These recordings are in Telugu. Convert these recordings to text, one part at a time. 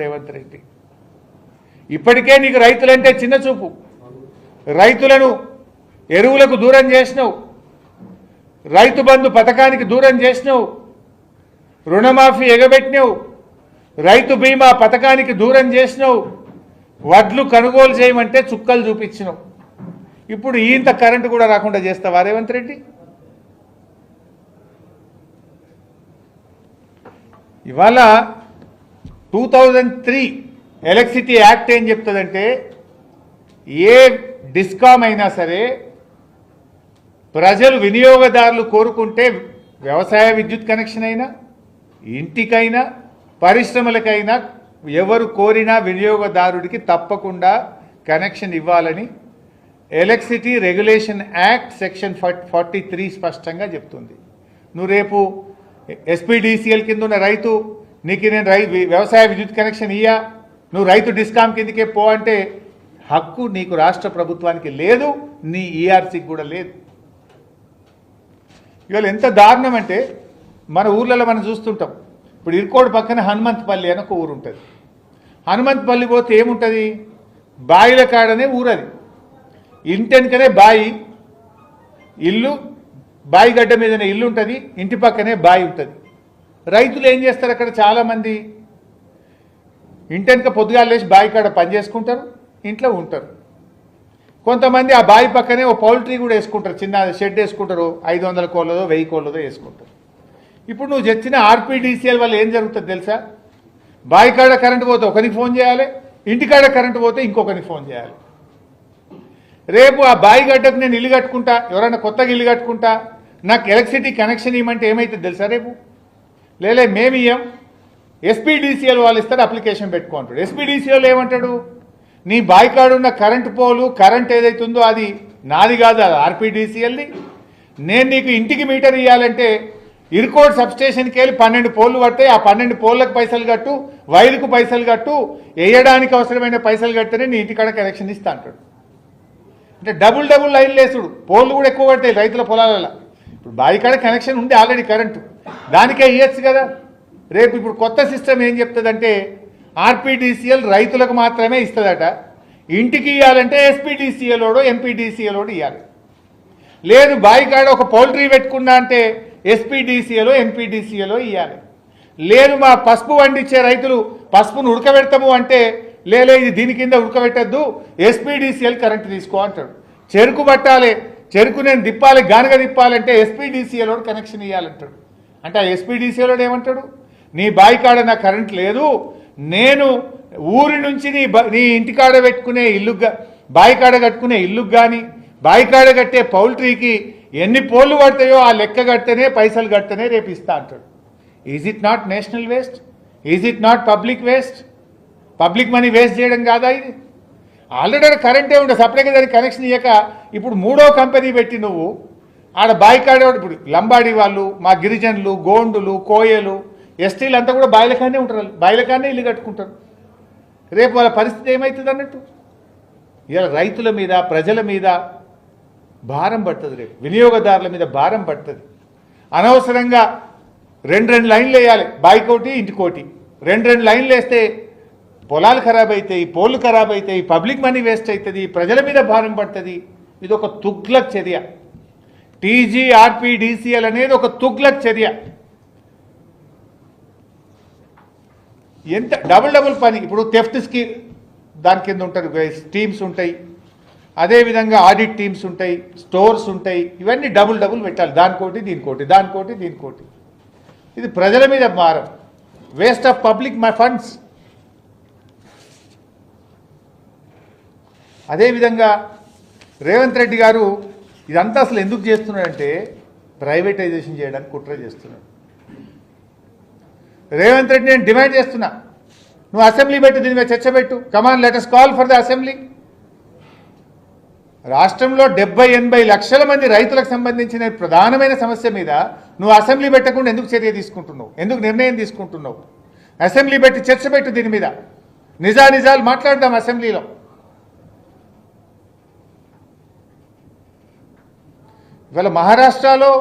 రేవంత్ రెడ్డి ఇప్పటికే నీకు రైతులంటే చిన్న చూపు, రైతులను ఎరువులకు దూరం చేసినావు, రైతు బంధు పథకానికి దూరం చేసినావు, రుణమాఫీ ఎగబెట్టినావు, రైతు బీమా పథకానికి దూరం చేసినావు, వడ్లు కొనుగోలు చేయమంటే చుక్కలు చూపించినావు. ఇప్పుడు ఇంత కరెంటు కూడా రాకుండా చేస్తావా రేవంత్ రెడ్డి? ఇవాళ 2003 ఎలక్ట్రిసిటీ యాక్ట్ ఏం చెప్తుందంటే ఏ డిస్కామ్ అయినా సరే ప్రజలు వినియోగదారులు కోరుకుంటే వ్యవసాయ విద్యుత్ కనెక్షన్ అయినా ఇంటికైనా పరిశ్రమలకైనా ఎవరు కోరినా వినియోగదారుడికి తప్పకుండా కనెక్షన్ ఇవ్వాలని ఎలక్ట్రిసిటీ రెగ్యులేషన్ యాక్ట్ సెక్షన్ 43 స్పష్టంగా చెప్తుంది. నువ్వు రేపు ఎస్పీడీసీఎల్ కింద ఉన్న రైతు నీకు నేను వ్యవసాయ విద్యుత్ కనెక్షన్ ఇయ్యా, నువ్వు రైతు డిస్కామ్ కిందకే పో అంటే హక్కు నీకు రాష్ట్ర ప్రభుత్వానికి లేదు, నీ ఈఆర్సీకి కూడా లేదు. ఇవాళ ఎంత దారుణం అంటే మన ఊర్లలో మనం చూస్తుంటాం. ఇప్పుడు ఇరుకోడు పక్కన హనుమంతపల్లి అని ఒక ఊరు ఉంటుంది. హనుమంతపల్లి పోతే ఏముంటుంది? బాయిల కాడనే ఊరది. ఇంటెనకనే బాయి, ఇల్లు బాయి గడ్డ మీదనే ఇల్లు ఉంటుంది, ఇంటి పక్కనే బాయి ఉంటుంది. రైతులు ఏం చేస్తారు? అక్కడ చాలామంది ఇంటెనక పొద్దుగాలు లేచి బావి కాడ పని చేసుకుంటారు, ఇంట్లో ఉంటారు. కొంతమంది ఆ బావి పక్కనే ఓ పౌల్ట్రీ కూడా వేసుకుంటారు, చిన్న షెడ్ వేసుకుంటారు, 500 కోళ్ళదో 1000 కోళ్ళదో వేసుకుంటారు. ఇప్పుడు నువ్వు తెచ్చిన ఆర్పీడీసీఎల్ వల్ల ఏం జరుగుతుంది తెలుసా? బావి కాడ కరెంటు పోతే ఒకరికి ఫోన్ చేయాలి, ఇంటికాడ కరెంటు పోతే ఇంకొకరికి ఫోన్ చేయాలి. రేపు ఆ బావి గడ్డకు నేను ఇల్లు కట్టుకుంటా, ఎవరైనా కొత్తగా ఇల్లు కట్టుకుంటా, నాకు ఎలక్ట్రిసిటీ కనెక్షన్ ఇవ్వమంటే ఏమవుతుంది తెలుసా? రేపు లేలే మేము ఇయ్యం, ఎస్పీడీసీఎల్ వాళ్ళు ఇస్తారు, అప్లికేషన్ పెట్టుకో అంటాడు. ఎస్పీడీసీఎల్ ఏమంటాడు? నీ బావి కాడ ఉన్న కరెంటు పోలు కరెంట్ ఏదైతుందో అది నాది కాదు, అది ఆర్పీడీసీఎల్ది. నేను నీకు ఇంటికి మీటర్ ఇవ్వాలంటే ఇరుకోడ్ సబ్స్టేషన్కి వెళ్ళి 12 పోల్లు పడతాయి, ఆ 12 పోల్లకు పైసలు కట్టు, వైర్కు పైసలు కట్టు, వేయడానికి అవసరమైన పైసలు కడితేనే నీ ఇంటికాడ కనెక్షన్ ఇస్తా అంటాడు. అంటే డబుల్ లైన్లు వేసుడు, పోల్లు కూడా ఎక్కువ పడతాయి రైతుల పొలాలలో. ఇప్పుడు బావి కాడ కనెక్షన్ ఉంది ఆల్రెడీ కరెంటు, దానికే ఇవ్వచ్చు కదా. రేపు ఇప్పుడు కొత్త సిస్టమ్ ఏం చెప్తుందంటే ఆర్పీడీసీఎల్ రైతులకు మాత్రమే ఇస్తుందట, ఇంటికి ఇవ్వాలంటే ఎస్పీడీసీఎలోడో ఎంపీడీసీఎలోడో ఇవ్వాలి. లేదు బావి కాడ ఒక పౌల్ట్రీ పెట్టుకున్నా అంటే ఎస్పీడీసీఎలో ఎంపీడీసీఎలో ఇవ్వాలి. లేదు మా పసుపు పండించే రైతులు పసుపును ఉడకబెడతాము అంటే లేలే ఇది దీని కింద ఉడకబెట్టద్దు, ఎస్పీడీసీఎల్ కరెంటు తీసుకో అంటాడు. చెరుకు పట్టాలి, చెరుకు నేను తిప్పాలి, గానుగ తిప్పాలంటే ఎస్పీడీసీఎలోడు కనెక్షన్ ఇవ్వాలంటాడు. అంటే ఆ ఎస్పీడీసీలోడు ఏమంటాడు? నీ బావి కాడ నా కరెంట్ లేదు, నేను ఊరి నుంచి నీ ఇంటికాడ పెట్టుకునే ఇల్లు, బావి కాడ కట్టుకునే ఇల్లుకు కానీ బావి కాడ కట్టే పౌల్ట్రీకి ఎన్ని పోల్లు పడతాయో ఆ లెక్క కడితేనే పైసలు కడితేనే రేపు ఇస్తా అంటాడు. Is it not national waste? Is it not public waste? Public money waste చేయడం కాదా ఇది? ఆల్రెడీ కరెంటే ఉంటుంది, సపరేట్గా దానికి కనెక్షన్ ఇవ్వక ఇప్పుడు 3వ కంపెనీ పెట్టి నువ్వు ఆడ బావి కాడే, ఇప్పుడు లంబాడి వాళ్ళు, మా గిరిజనులు, గోండులు, కోయలు, ఎస్టీలు అంతా కూడా బాయిలకానే ఉంటారు, బాయిలకానే ఇల్లు కట్టుకుంటారు. రేపు వాళ్ళ పరిస్థితి ఏమవుతుంది అన్నట్టు? ఇలా రైతుల మీద ప్రజల మీద భారం పడుతుంది, రేపు వినియోగదారుల మీద భారం పడుతుంది. అనవసరంగా 2 లైన్లు వేయాలి, బాయికోటి ఇంటికోటి, 2 లైన్లు వేస్తే పొలాలు ఖరాబ్ అవుతాయి, పోళ్ళు ఖరాబ్ అవుతాయి, పబ్లిక్ మనీ వేస్ట్ అవుతుంది, ప్రజల మీద భారం పడుతుంది. ఇది ఒక తుగ్లక్ చర్య. టీజీఆర్పీడీసీఎల్ అనేది ఒక తుగ్లక్ చర్య. ఎంత డబుల్ పని. ఇప్పుడు థెఫ్ట్స్కి దాని కింద ఉంటారు టీమ్స్ ఉంటాయి, అదేవిధంగా ఆడిట్ టీమ్స్ ఉంటాయి, స్టోర్స్ ఉంటాయి, ఇవన్నీ డబుల్ పెట్టాలి, దానికోటి దీనికోటి, దానికోటి దీనికోటి. ఇది ప్రజల మీద భారం, వేస్ట్ ఆఫ్ పబ్లిక్ ఫండ్స్. అదేవిధంగా రేవంత్ రెడ్డి గారు ఇదంతా అసలు ఎందుకు చేస్తున్నాడంటే ప్రైవేటైజేషన్ చేయడానికి కుట్ర చేస్తున్నాడు. రేవంత్ రెడ్డి నేను డిమాండ్ చేస్తున్నా, నువ్వు అసెంబ్లీ పెట్టు, దీని మీద చర్చ పెట్టు, come on let us call for the assembly. రాష్ట్రంలో 70-80 లక్షల మంది రైతులకు సంబంధించిన ప్రధానమైన సమస్య మీద నువ్వు అసెంబ్లీ పెట్టకుండా ఎందుకు చర్య తీసుకుంటున్నావు? ఎందుకు నిర్ణయం తీసుకుంటున్నావు? అసెంబ్లీ పెట్టి చర్చ పెట్టు, దీని మీద నిజాలు మాట్లాడదాం అసెంబ్లీలో. ఇవాళ మహారాష్ట్రలో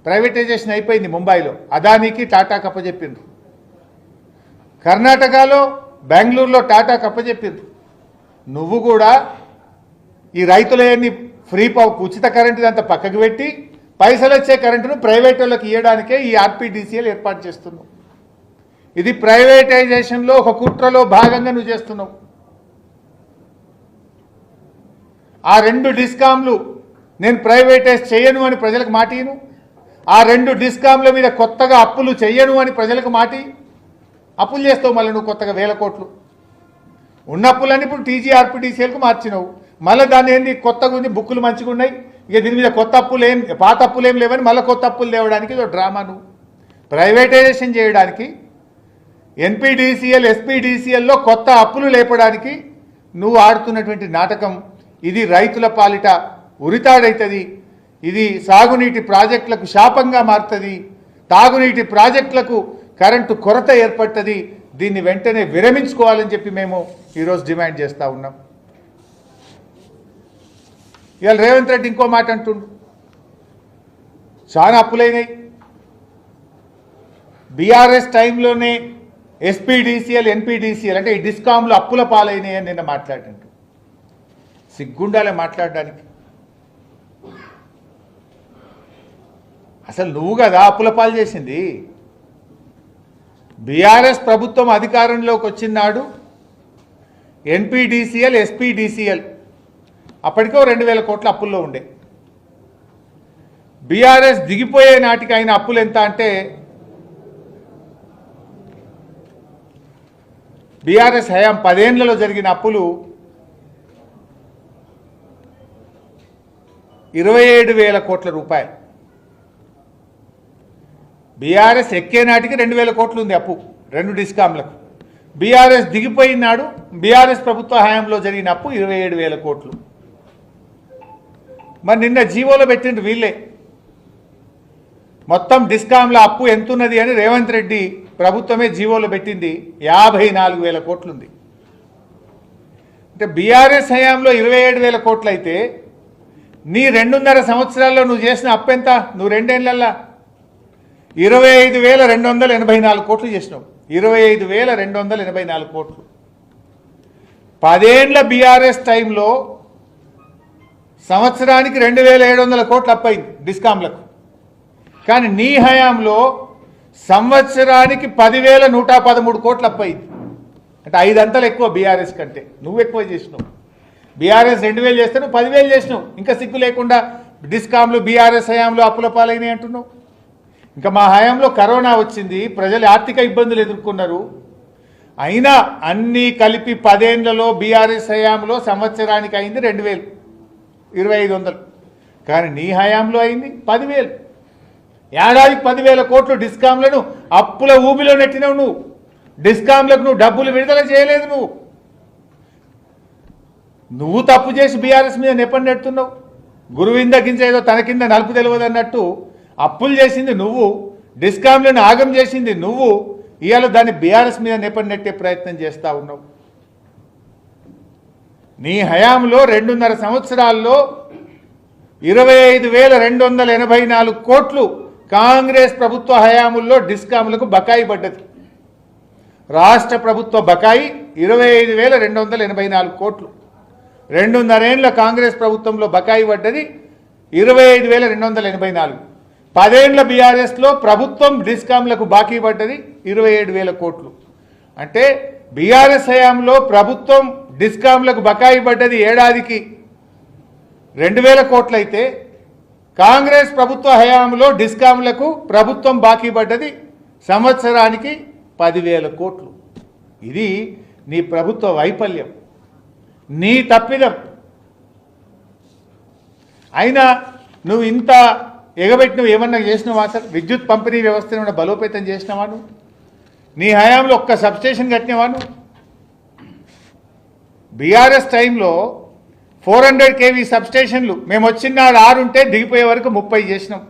ప్రైవేటైజేషన్ అయిపోయింది, ముంబైలో అదానికి టాటాకి అప్పచెప్పిండ్రు. కర్ణాటకలో బెంగళూరులో టాటా కప్పచెప్పారు. నువ్వు కూడా ఈ రైతులన్నీ ఫ్రీ ఉచిత కరెంటు అంతా పక్కకు పెట్టి పైసలు వచ్చే కరెంటును ప్రైవేట్ వాళ్ళకి ఇవ్వడానికే ఈ ఆర్పీడీసీఎల్ ఏర్పాటు చేస్తున్నావు. ఇది ప్రైవేటైజేషన్లో ఒక కుట్రలో భాగంగా నువ్వు చేస్తున్నావు. ఆ 2 డిస్కామ్లు నేను ప్రైవేటైజ్ చేయను అని ప్రజలకు మాటిను. ఆ 2 డిస్కామ్ల మీద కొత్తగా అప్పులు చెయ్యను అని ప్రజలకు మాటి. అప్పులు చేస్తావు మళ్ళీ నువ్వు కొత్తగా 1000 కోట్లు. ఉన్న అప్పులన్నీ ఇప్పుడు టీజీఆర్పీడీసీఎల్కు మార్చినావు. మళ్ళీ దాన్ని ఏంది కొత్తగా ఉంది, బుక్కులు మంచిగా ఉన్నాయి, ఇక దీని మీద కొత్త అప్పులు ఏం పాత అప్పులు ఏం లేవని మళ్ళీ కొత్త అప్పులు తేవడానికి ఇదో డ్రామా. నువ్వు ప్రైవేటైజేషన్ చేయడానికి ఎన్పీడీసీఎల్ ఎస్పీడీసీఎల్లో కొత్త అప్పులు లేపడానికి నువ్వు ఆడుతున్నటువంటి నాటకం ఇది రైతుల పాలిట ఉరితాడైతుంది. ఇది సాగునీటి ప్రాజెక్టులకు శాపంగా మారుతుంది. తాగునీటి ప్రాజెక్టులకు కరెంటు కొరత ఏర్పడుతుంది. దీన్ని వెంటనే విరమించుకోవాలని చెప్పి మేము ఈరోజు డిమాండ్ చేస్తూ ఉన్నాం. ఇవాళ రేవంత్ రెడ్డి ఇంకో మాట అంటుండు, చాలా అప్పులైనాయి, బీఆర్ఎస్ టైంలోనే ఎస్పీడీసీఎల్ ఎన్పీడీసీఎల్ అంటే ఈ డిస్కామ్లు అప్పుల పాలైనాయి అని నిన్న మాట్లాడిండు. సిగ్గుండాలే మాట్లాడడానికి. అసలు నువ్వు కదా అప్పుల పాలు చేసింది. బీఆర్ఎస్ ప్రభుత్వం అధికారంలోకి వచ్చినాడు ఎన్పీడీసీఎల్ ఎస్పీడీసీఎల్ అప్పటికో 2000 కోట్ల అప్పుల్లో ఉండే. బీఆర్ఎస్ దిగిపోయే నాటికి అయిన అప్పులు ఎంత అంటే బీఆర్ఎస్ హయాం 10 ఏళ్లలో జరిగిన అప్పులు 27,000 కోట్ల రూపాయలు. బీఆర్ఎస్ ఎక్కే నాటికి 2000 కోట్లు ఉంది అప్పు 2 డిస్కామ్లకు. బీఆర్ఎస్ దిగిపోయినాడు బీఆర్ఎస్ ప్రభుత్వ హయాంలో జరిగిన అప్పు 27,000 కోట్లు. మరి నిన్న జీవోలో పెట్టిండ్రు వీళ్ళే మొత్తం డిస్కామ్ల అప్పు ఎంతున్నది అని రేవంత్ రెడ్డి ప్రభుత్వమే జీవోలో పెట్టింది 54,000 కోట్లుంది. అంటే బీఆర్ఎస్ హయాంలో 27,000 కోట్లు అయితే నీ 2.5 సంవత్సరాల్లో నువ్వు చేసిన అప్పు ఎంత? నువ్వు 2 ఏళ్లల్లా 25,284 కోట్లు చేసినావు. 25,284 కోట్లు. 10 ఏళ్ల బీఆర్ఎస్ టైంలో సంవత్సరానికి 2,700 కోట్లు అప్పయింది డిస్కామ్లకు. కానీ నీ హయాంలో సంవత్సరానికి 10,113 కోట్లు అప్పయింది. అంటే 5 అంతలు ఎక్కువ బీఆర్ఎస్ కంటే. నువ్వు ఎక్కువ చేసినావు. బీఆర్ఎస్ 2,000 చేస్తే నువ్వు 10,000 చేసినావు. ఇంకా సిగ్గు లేకుండా డిస్కామ్లు బీఆర్ఎస్ హయాంలో అప్పుల పాలైనాయి అంటున్నావు. ఇంకా మా హయాంలో కరోనా వచ్చింది, ప్రజలు ఆర్థిక ఇబ్బందులు ఎదుర్కొన్నారు. అయినా అన్నీ కలిపి 10 ఏళ్లలో బీఆర్ఎస్ హయాంలో సంవత్సరానికి అయింది 2,000 2,500. కానీ నీ హయాంలో అయింది 10,000. ఏడాదికి 10,000 కోట్లు డిస్కామ్లను అప్పుల ఊబిలో నెట్టినావు నువ్వు. డిస్కామ్లకు నువ్వు డబ్బులు విడుదల చేయలేదు. నువ్వు తప్పు చేసి బీఆర్ఎస్ మీద నెప్పని నెడుతున్నావు. గురువింద గింజ ఏదో తన కింద నలుపు తెలియదు అన్నట్టు అప్పులు చేసింది నువ్వు, డిస్కామ్లను ఆగం చేసింది నువ్వు. ఇవాళ దాన్ని బీఆర్ఎస్ మీద నెప్పని నెట్టే ప్రయత్నం చేస్తూ ఉన్నావు. నీ హయాంలో 2.5 సంవత్సరాల్లో 25,284 కోట్లు కాంగ్రెస్ ప్రభుత్వ హయాముల్లో డిస్కాములకు బకాయి పడ్డది. రాష్ట్ర ప్రభుత్వ బకాయి 25,284 కోట్లు. 2.5 ఏళ్ల కాంగ్రెస్ ప్రభుత్వంలో బకాయి పడ్డది 25,284. 10 ఏళ్ల బీఆర్ఎస్లో ప్రభుత్వం డిస్కామ్లకు బాకీ పడ్డది 27,000 కోట్లు. అంటే బీఆర్ఎస్ హయాంలో ప్రభుత్వం డిస్కామ్లకు బకాయి పడ్డది ఏడాదికి 2,000 కోట్లు అయితే కాంగ్రెస్ ప్రభుత్వ హయాంలో డిస్కామ్లకు ప్రభుత్వం బాకీ పడ్డది సంవత్సరానికి 10,000 కోట్లు. ఇది నీ ప్రభుత్వ వైఫల్యం, నీ తప్పిదం. అయినా నువ్వు ఇంత ఎగబెట్టి నువ్వు ఏమన్నా చేసినావా? అసలు విద్యుత్ పంపిణీ వ్యవస్థను బలోపేతం చేసినావా? నువ్వు నీ హయాంలో ఒక్క సబ్స్టేషన్ కట్టినవా? నువ్వు బీఆర్ఎస్ టైంలో 400 kV సబ్స్టేషన్లు మేము వచ్చినాడు 6 ఉంటే దిగిపోయే వరకు 30 చేసినాం.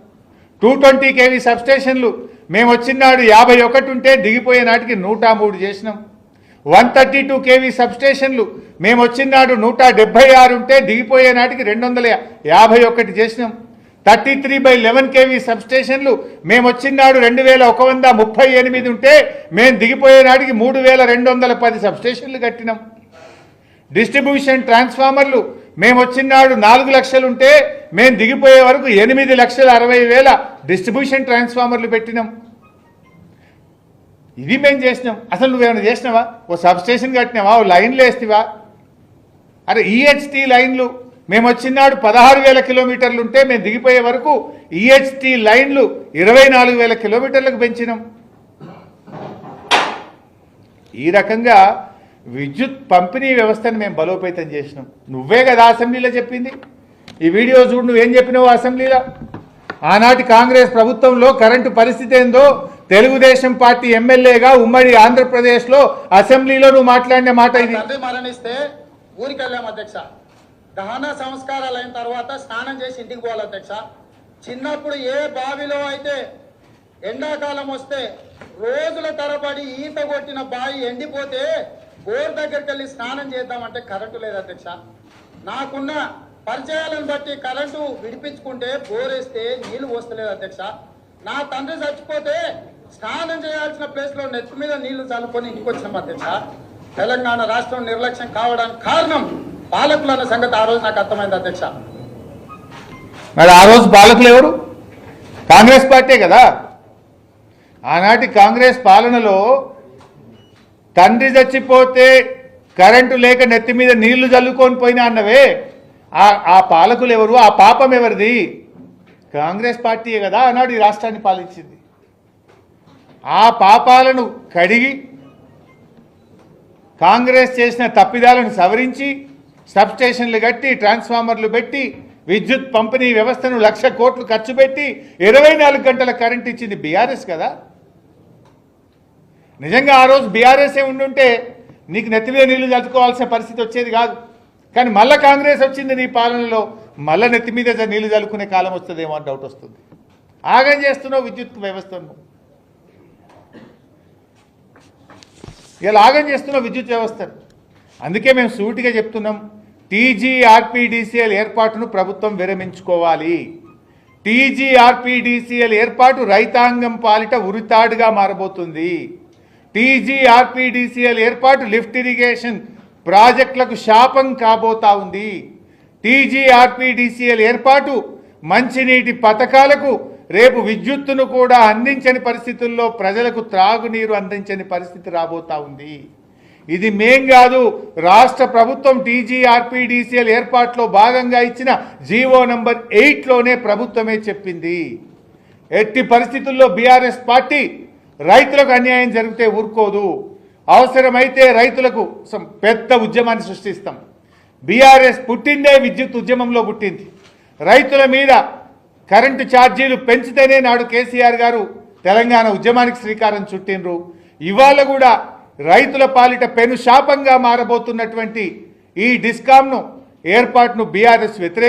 220 kV సబ్స్టేషన్లు మేము వచ్చినాడు 51 ఉంటే దిగిపోయే నాటికి 103 చేసినాం. 132 kV సబ్స్టేషన్లు మేము వచ్చినాడు 176 ఉంటే దిగిపోయే నాటికి 251 చేసినాం. 33/11 kV సబ్స్టేషన్లు మేము వచ్చినాడు 2138 ఉంటే మేము దిగిపోయే నాటికి 3210 సబ్స్టేషన్లు కట్టినాం. డిస్ట్రిబ్యూషన్ ట్రాన్స్ఫార్మర్లు మేము వచ్చినాడు 4 లక్షలు ఉంటే మేము దిగిపోయే వరకు 8,60,000 డిస్ట్రిబ్యూషన్ ట్రాన్స్ఫార్మర్లు పెట్టినాం. ఇది మేము చేసినాం. అసలు నువ్వేమైనా చేసినావా? ఓ సబ్స్టేషన్ కట్టినావా? ఓ లైన్లు వేస్తావా? అరే ఈహెచ్టీ లైన్లు మేము వచ్చినాడు 16,000 కిలోమీటర్లు ఉంటే మేము దిగిపోయే వరకు ఈహెచ్టీ లైన్లు 24,000 కిలోమీటర్లకు పెంచినాం. ఈ రకంగా విద్యుత్ పంపిణీ వ్యవస్థను మేము బలోపేతం చేసినాం. నువ్వే కదా అసెంబ్లీలో చెప్పింది. ఈ వీడియో చూడు, నువ్వేం చెప్పినావు అసెంబ్లీలో. ఆనాటి కాంగ్రెస్ ప్రభుత్వంలో కరెంటు పరిస్థితి ఏందో తెలుగుదేశం పార్టీ ఎమ్మెల్యేగా ఉమ్మడి ఆంధ్రప్రదేశ్లో అసెంబ్లీలో నువ్వు మాట్లాడిన మాట ఇది. మరణిస్తే ఊరికి వెళ్ళాం అధ్యక్ష. దహన సంస్కారాలు అయిన తర్వాత స్నానం చేసి ఇంటికి పోవాలి అధ్యక్ష. చిన్నప్పుడు ఏ బావిలో అయితే ఎండాకాలం వస్తే రోజుల తరబడి ఈత కొట్టిన బావి ఎండిపోతే బోర్ దగ్గరికి వెళ్ళి స్నానం చేద్దామంటే కరెంటు లేదు అధ్యక్ష. నాకున్న పరిచయాలను బట్టి కరెంటు విడిపించుకుంటే బోర్ వేస్తే నీళ్లు పోస్తలేదు అధ్యక్ష. నా తండ్రి చచ్చిపోతే స్నానం చేయాల్సిన ప్లేస్లో నెత్తి మీద నీళ్లు చల్లుకొని ఇంటికి వచ్చినాం అధ్యక్ష. తెలంగాణ రాష్ట్రం నిర్లక్ష్యం కావడానికి కారణం పాలకులన్న సంగతి ఆ రోజు నాకు అర్థమైంది అధ్యక్ష. మరి ఆ రోజు పాలకులు ఎవరు? కాంగ్రెస్ పార్టీ కదా. ఆనాటి కాంగ్రెస్ పాలనలో తండ్రి చచ్చిపోతే కరెంటు లేక నెత్తి మీద నీళ్లు చల్లుకొని పోయినా అన్నవే, ఆ పాలకులు ఎవరు? ఆ పాపం ఎవరిది? కాంగ్రెస్ పార్టీయే కదా ఆనాడు ఈ రాష్ట్రాన్ని పాలించింది. ఆ పాపాలను కడిగి కాంగ్రెస్ చేసిన తప్పిదాలను సవరించి సబ్స్టేషన్లు కట్టి ట్రాన్స్ఫార్మర్లు పెట్టి విద్యుత్ పంపిణీ వ్యవస్థను 1,00,000 కోట్లు ఖర్చు పెట్టి 24 గంటల కరెంట్ ఇచ్చింది బీఆర్ఎస్ కదా. నిజంగా ఆ రోజు బీఆర్ఎస్ఏ ఉండుంటే నీకు నెత్తి మీద నీళ్లు చల్లుకోవాల్సిన పరిస్థితి వచ్చేది కాదు. కానీ మళ్ళీ కాంగ్రెస్ వచ్చింది నీ పాలనలో, మళ్ళీ నెత్తి మీద నీళ్లు చల్లుకునే కాలం వస్తుందేమో అని డౌట్ వస్తుంది. ఆగం చేస్తున్నావు విద్యుత్ వ్యవస్థను, ఇలా ఆగం చేస్తున్నావు విద్యుత్ వ్యవస్థను. అందుకే మేము సూటిగా చెప్తున్నాం, టీజీఆర్పీడీసీఎల్ ఏర్పాటును ప్రభుత్వం విరమించుకోవాలి. టీజీఆర్పీడీసీఎల్ ఏర్పాటు రైతాంగం పాలిట ఉరితాడుగా మారబోతుంది. టీజీఆర్పీడీసీఎల్ ఏర్పాటు లిఫ్ట్ ఇరిగేషన్ ప్రాజెక్టులకు శాపం కాబోతా ఉంది. టీజీఆర్పీడీసీఎల్ ఏర్పాటు మంచినీటి పథకాలకు రేపు విద్యుత్తును కూడా అందించని పరిస్థితుల్లో ప్రజలకు త్రాగునీరు అందించని పరిస్థితి రాబోతా ఉంది. ఇది మేం కాదు, రాష్ట్ర ప్రభుత్వం టీజీఆర్పీడీసీఎల్ ఏర్పాటులో భాగంగా ఇచ్చిన జీవో నంబర్ 8లోనే ప్రభుత్వమే చెప్పింది. ఎట్టి పరిస్థితుల్లో బీఆర్ఎస్ పార్టీ రైతులకు అన్యాయం జరిగితే ఊరుకోదు. అవసరమైతే రైతులకు పెద్ద ఉద్యమాన్ని సృష్టిస్తాం. బీఆర్ఎస్ పుట్టిందే విద్యుత్ ఉద్యమంలో పుట్టింది. రైతుల మీద కరెంటు ఛార్జీలు పెంచితేనే నాడు కేసీఆర్ గారు తెలంగాణ ఉద్యమానికి శ్రీకారం చుట్టిండ్రు. ఇవాళ కూడా రైతుల పాలిట పెను శాపంగా మారబోతున్నటువంటి ఈ డిస్కామ్ను ఏర్పాటును బీఆర్ఎస్ వ్యతిరేక